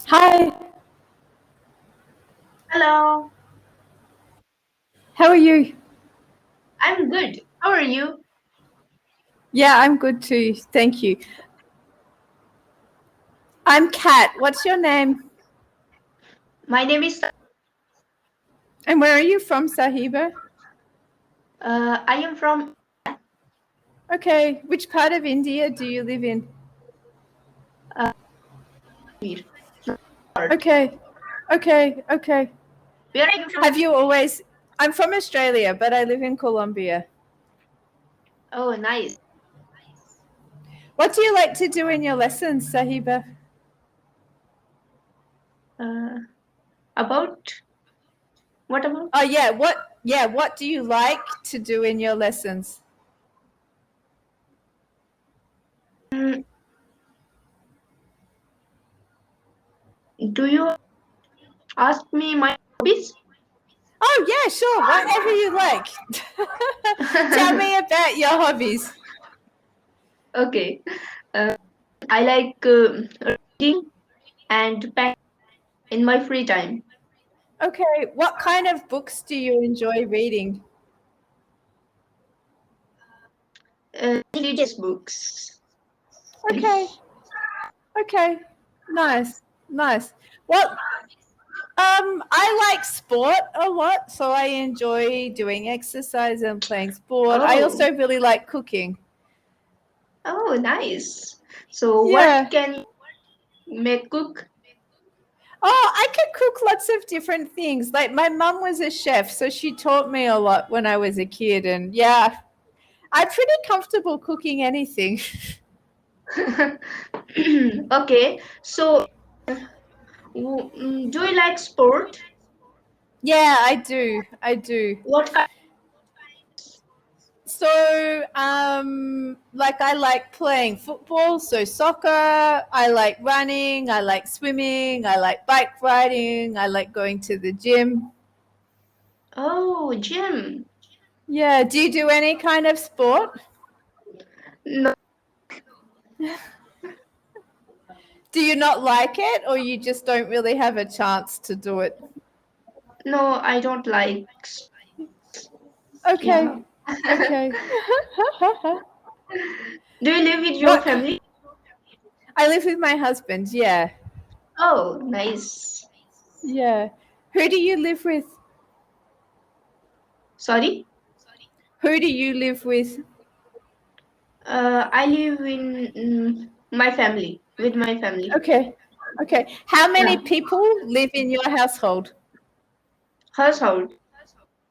Hi, Hello, how are you? I'm good. How are you? Yeah, I'm good too. Thank you. I'm Kat. What's your name? My name is. And where are you from, Sahiba? I am from. Okay, which part of India do you live in? Kashmir. Okay, okay. Where are you from? Have you always? I'm from Australia, but I live in Colombia. Oh, nice. What do you like to do in your lessons, Sahiba? Uh, about what about? Oh, yeah. What do you like to do in your lessons? Mm, do you ask me my hobbies? Oh, yeah, sure. Whatever you like. Tell me about your hobbies. Okay. I like reading and painting in my free time. Okay, what kind of books do you enjoy reading? Religious books. Okay, okay, nice. Well, I like sport a lot, so I enjoy doing exercise and playing sport. I Oh, also really like cooking. oh, nice. So, what Yeah. can you make cook? Oh, I can cook lots of different things. Like my mum was a chef, so she taught me a lot when I was a kid, and yeah, I'm pretty comfortable cooking anything. Okay. So, do you like sport? Yeah, I do. I do. What kind? So, like I like playing football, so soccer. I like running. I like swimming. I like bike riding. I like going to the gym. Oh, gym. Yeah. Do you do any kind of sport? No, Do you not like it, or you just don't really have a chance to do it? no, I don't like. Okay. Yeah. Okay. Do you live with your What? family? I live with my husband. Yeah. Oh, nice. Yeah. Who do you live with? Sorry. Who do you live with? I live in my family with my family. Okay. Okay. How many Yeah. people live in your household? Household.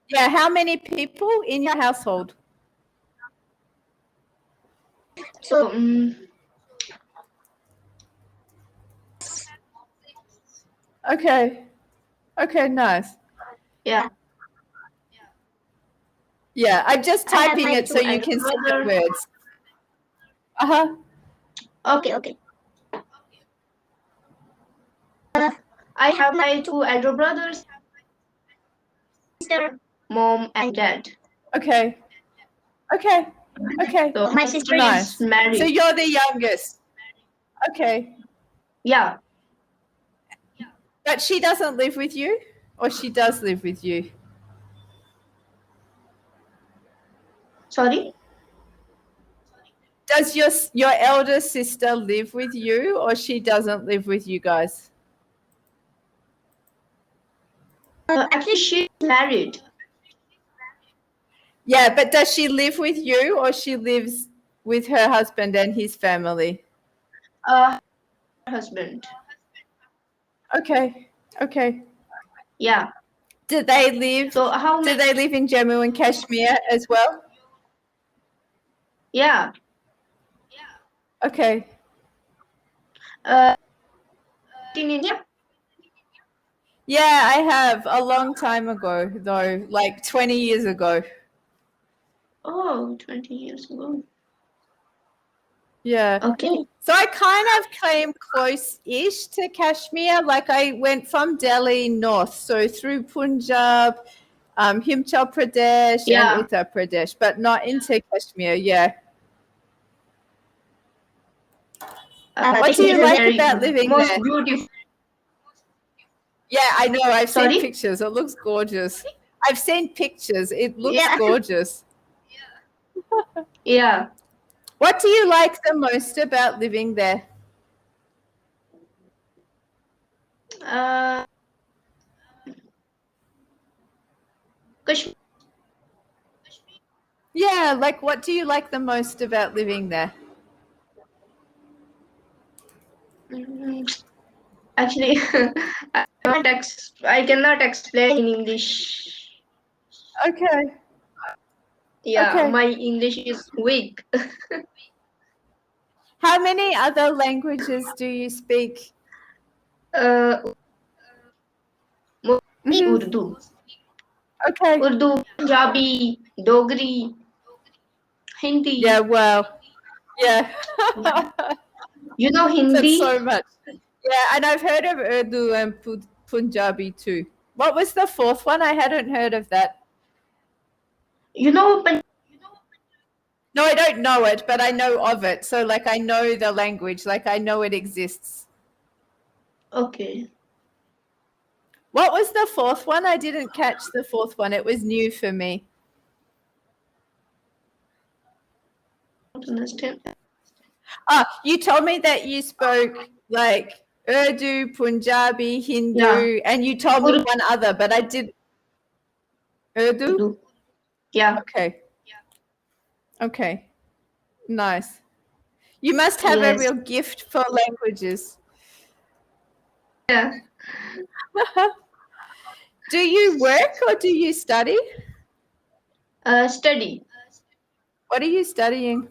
Yeah, how many people in your household? So Okay. Okay, nice. yeah. Yeah, I'm just I have typing my it so two you elder can see the brothers. words. Uh-huh. Okay, okay. I have my two elder brothers, sister, mom, and dad. Okay. Okay. Okay. So my sister is Nice. So married. you're the youngest. Okay. Yeah. But she doesn't live with you, or she does live with you? Sorry. Does your elder sister live with you, or she doesn't live with you guys? Actually, she's married. Yeah, but does she live with you, or she lives with her husband and his family? Husband. Okay. Okay. Yeah. Do they live So how do many? they live in Jammu and Kashmir as well? Yeah. Okay. Uh, in India. Yeah, I have a long time ago though, like 20 years ago. Oh, 20 years ago. Yeah. Okay. So I kind of came close-ish to Kashmir. Like I went from Delhi north, so through Punjab, Himachal Pradesh, and Yeah. Uttar Pradesh, but not into Kashmir. Yeah. What This do is you a like very about living most there? beautiful. Yeah, I know. I've seen Sorry? pictures. It looks gorgeous. I've seen pictures. It looks Yeah. gorgeous. Yeah. What do you like the most about living there? Kashmir. Yeah, like what do you like the most about living there? Actually, I cannot explain in English. Okay. Yeah, Okay. my English is weak. How many other languages do you speak? Mostly Mhm. Urdu. Okay. Urdu, Punjabi, Dogri, Hindi. Yeah, well, yeah. You know That's Hindi? so much. Yeah, and I've heard of Urdu and Punjabi too. What was the fourth one? I hadn't heard of that. You know No, I don't know it, but I know of it. So, like, I know the language, like, I know it exists. Okay. What was the fourth one? I didn't catch the fourth one. It was new for me. Don't understand. You told me that you spoke like Urdu, Punjabi, Hindu, Yeah. and you told me Urdu. one other, but I did Urdu. Yeah. Okay. Okay. Nice. You must have a Yes. real gift for languages. Yeah. Do you work or do you study? Study. What are you studying?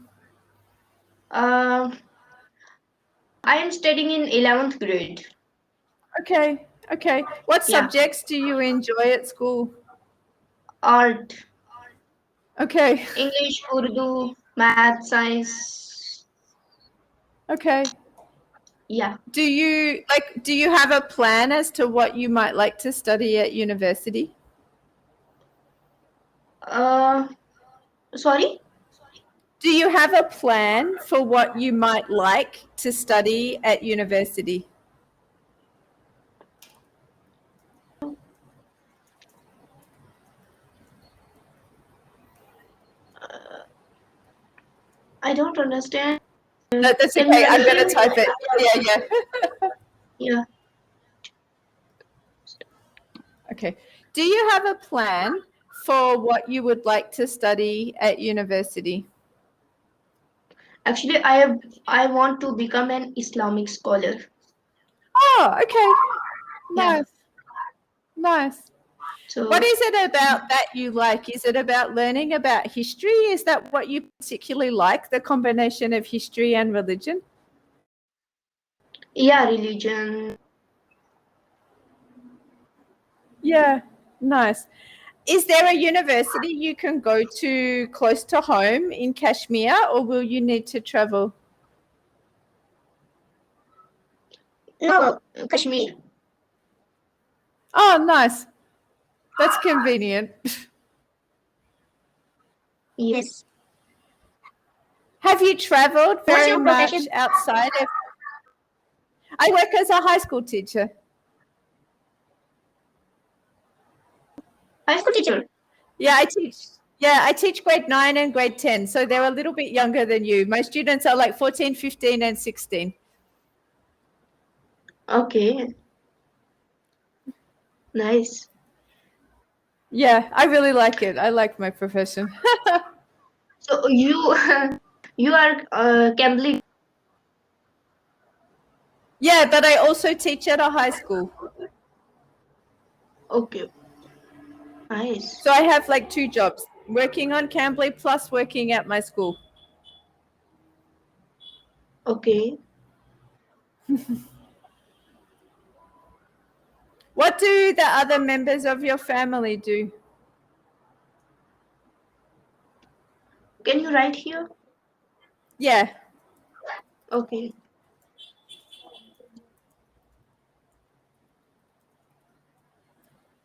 I am studying in 11th grade. Okay. Okay. What Yeah. subjects do you enjoy at school? Art, Okay. English, Urdu, math, science. Okay. Yeah. Do you have a plan as to what you might like to study at university? Sorry? Do you have a plan for what you might like to study at university? I don't understand. No, that's Can you okay. I'm going to repeat? type it. Yeah. Yeah. Okay. Do you have a plan for what you would like to study at university? Actually, I want to become an Islamic scholar. Oh, okay. Yeah. Nice. Nice. So What is it about that you like? Is it about learning about history? Is that what you particularly like, the combination of history and religion? yeah, religion. Yeah, nice. Is there a university you can go to close to home in Kashmir, or will you need to travel? No, Kashmir. Oh, nice. That's convenient. Yes. Have you traveled What's very your much profession? outside of? I work as a high school teacher. High school teacher. Yeah, I teach. Yeah, I teach grade 9 and grade 10. So they're a little bit younger than you. My students are like 14, 15, and 16. Okay. Nice. Yeah, I really like it. I like my profession. So you you are Cambly. Yeah, but I also teach at a high school. Okay. Nice. So I have like 2 jobs, working on Cambly plus working at my school. Okay. What do the other members of your family do? Can you write here? Yeah. Okay.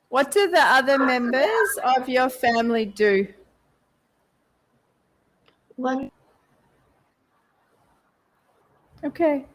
What do the other members of your family do? One. Okay.